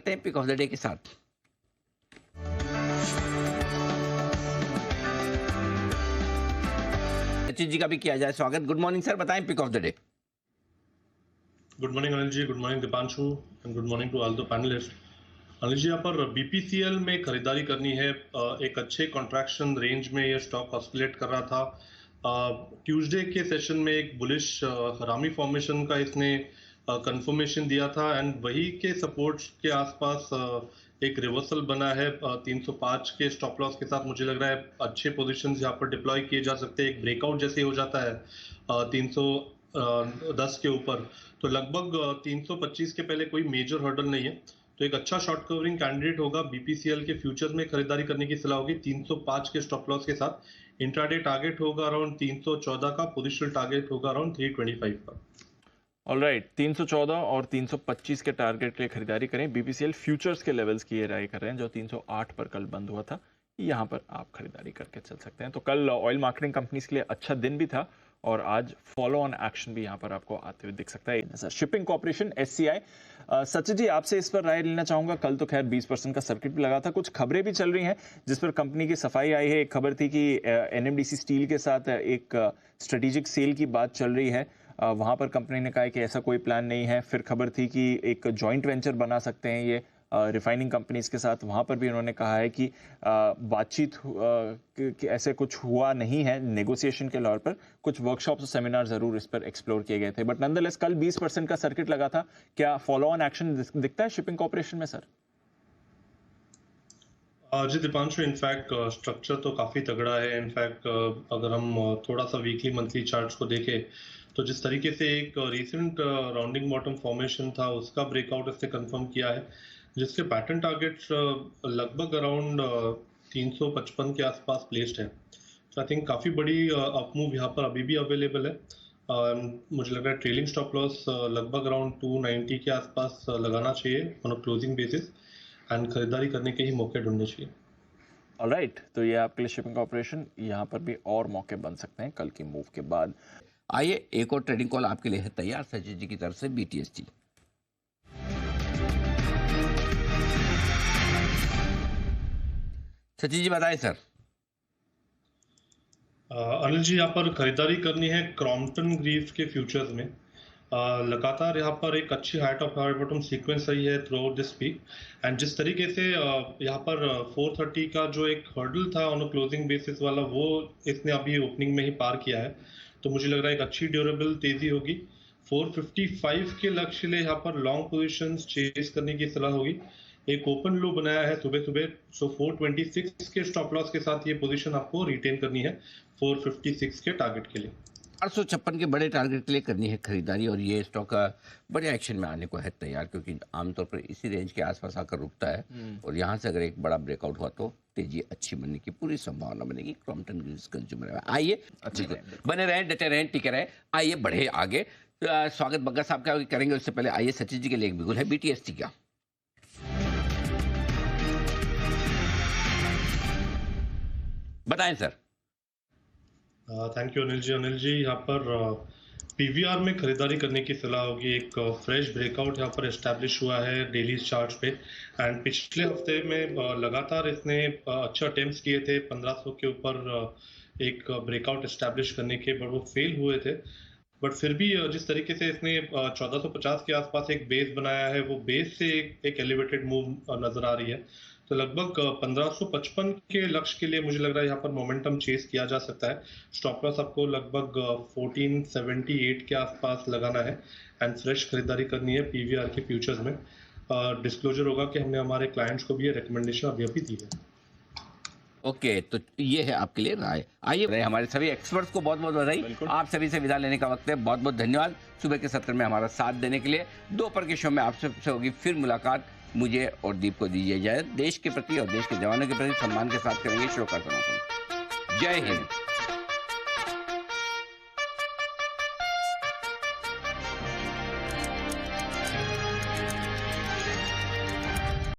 करते हैं pick of the day के साथ। सचिन जी का भी किया जाए स्वागत। गुड मॉर्निंग सर, बताएं pick of the day. Good morning Anil ji, good morning Deepanshu and good morning to all the panelist. Anil ji, यहाँ पर बीपीसीएल में खरीदारी करनी है। एक अच्छे कॉन्ट्रैक्शन रेंज में ये स्टॉक ऑस्किलेट कर रहा था। ट्यूसडे के सेशन में एक बुलिश हरामी फॉर्मेशन का इसने कंफर्मेशन दिया था एंड वही के सपोर्ट्स के आसपास एक रिवर्सल बना है। 305 के स्टॉप लॉस के साथ मुझे लग रहा है अच्छे पोजीशंस यहाँ पर डिप्लॉय किए जा सकते हैं। एक ब्रेकआउट जैसे हो जाता है 310 के ऊपर, तो लगभग 325 के पहले कोई मेजर हर्डल नहीं है, तो एक अच्छा शॉर्ट कवरिंग कैंडिडेट होगा। बीपीसीएल के फ्यूचर में खरीदारी करने की सलाह होगी 305 के स्टॉप लॉस के साथ। इंट्राडे टारगेट होगा अराउंड 314 का, पोजिशनल टारगेट होगा अराउंड 325 का। ऑलराइट, 314 और 325 के टारगेट के लिए खरीदारी करें। बीपीसीएल फ्यूचर्स के लेवल्स की ये राय कर रहे हैं, जो 308 पर कल बंद हुआ था, यहाँ पर आप खरीदारी करके चल सकते हैं। तो कल ऑयल मार्केटिंग कंपनीज के लिए अच्छा दिन भी था और आज फॉलो ऑन एक्शन भी यहाँ पर आपको आते हुए दिख सकता है। Shipping corporation SCI, Sachin ji आपसे इस पर राय लेना चाहूंगा। कल तो खैर 20% का सर्किट भी लगा था, कुछ खबरें भी चल रही हैं जिस पर कंपनी की सफाई आई है। एक खबर थी कि एनएमडीसी स्टील के साथ एक स्ट्रेटेजिक सेल की बात चल रही है, वहां पर कंपनी ने कहा है कि ऐसा कोई प्लान नहीं है। फिर खबर थी कि एक जॉइंट वेंचर बना सकते हैं ये रिफाइनिंग कंपनीज के साथ, वहां पर भी उन्होंने कहा है कि बातचीत ऐसे कुछ हुआ नहीं है नेगोशिएशन के तौर पर। कुछ वर्कशॉप्स और सेमिनार जरूर इस पर एक्सप्लोर किए गए थे, बट नंदरलेस कल 20% का सर्किट लगा था। क्या फॉलो ऑन एक्शन दिखता है शिपिंग कॉर्पोरेशन में सर? जी दीपांशु, इनफैक्ट स्ट्रक्चर तो काफी तगड़ा है। इनफैक्ट अगर हम थोड़ा सा वीकली मंथली चार्ट्स को देखें तो जिस तरीके से एक रिसेंट राउंडिंग बॉटम फॉर्मेशन था उसका ब्रेकआउट इसने कंफर्म किया है, जिसके पैटर्न टारगेट्स लगभग अराउंड 355 के आसपास प्लेस्ड है। तो आई थिंक काफी बड़ी अपमूव यहाँ पर अभी भी अवेलेबल है। मुझे लग रहा है ट्रेलिंग स्टॉप लॉस लगभग अराउंड 290 के आसपास लगाना चाहिए on a closing basis and खरीदारी करने के ही मौके ढूंढने चाहिए। ऑलराइट, तो ये आपके लिए शिपिंग कॉर्पोरेशन, यहाँ पर भी और मौके बन सकते हैं कल की मूव के बाद। आइए एक और ट्रेडिंग कॉल आपके लिए है तैयार सचिन जी की तरफ से बीटीएसटी। सचिन जी बताएं सर। अनिल जी, यहाँ पर खरीदारी करनी है क्रॉम्पटन ग्रीव्स के फ्यूचर्स में। लगातार यहाँ पर एक अच्छी high top high bottom sequence रही है throughout this weekend जिस तरीके से यहाँ पर 430 का जो एक हर्डल था ऑन क्लोजिंग बेसिस वाला, वो इसने अभी ओपनिंग में ही पार किया है, तो मुझे लग रहा है एक अच्छी ड्यूरेबल तेजी होगी। 455 के लक्ष्य लिए यहाँ पर लॉन्ग पोजीशंस चेस करने की सलाह होगी। एक ओपन लो बनाया है सुबह सुबह, सो 426 के स्टॉप लॉस के साथ ये पोजीशन आपको रिटेन करनी है 456 के टारगेट के लिए। 856 के बड़े टारगेट के लिए करनी है खरीदारी और ये स्टॉक बड़े एक्शन में आने को है तैयार, क्योंकि आमतौर पर इसी रेंज के आसपास आकर रुकता है और यहाँ से अगर एक बड़ा ब्रेकआउट हुआ तो तेजी अच्छी बनने की पूरी संभावना बनेगी। क्रॉम्पटन ग्रीव्स कंज्यूमर, आइए बने रहें, डटे रहें, टिके रहें, आइए बढ़े आगे। स्वागत बग्गा साहब का करेंगे, उससे पहले आइए सचिन जी के लिए एक बिगुल है बीटीएसटी का। बताएं sir. Thank you Anil ji. Anil ji, यहाँ पर पीवीआर में खरीदारी करने की सलाह होगी। एक फ्रेश ब्रेकआउट यहाँ पर एस्टैब्लिश हुआ है डेली चार्ट पे एंड पिछले हफ्ते में लगातार इसने अच्छे अटेम्प्ट्स किए थे 1500 के ऊपर एक ब्रेकआउट एस्टैब्लिश करने के, बट वो फेल हुए थे। बट फिर भी जिस तरीके से इसने 1450 के आसपास एक बेस बनाया है, वो बेस से एक एलिवेटेड मूव नजर आ रही है, तो लगभग 1555 के लक्ष्य के लिए मुझे लग रहा है यहाँ पर मोमेंटम चेस किया जा सकता है। स्टॉप लॉस आपको लगभग 1478 के आसपास लगाना है एंड फ्रेश खरीदारी करनी है पीवीआर के फ्यूचर्स में। डिस्क्लोजर होगा कि हमने हमारे क्लाइंट्स को भी ये रिकमेंडेशन अभी दी है। ओके, तो ये है आपके लिए राय। आइए हमारे सभी एक्सपर्ट्स को बहुत बहुत बधाई। आप सभी से विदा लेने का वक्त है, बहुत बहुत धन्यवाद सुबह के सत्र में हमारा साथ देने के लिए। दोपहर के शो में आप सबसे होगी फिर मुलाकात। मुझे और दीप को दीजिए इजाजत। देश के प्रति और देश के जवानों के प्रति सम्मान के साथ करेंगे शो का समापन। जय हिंद।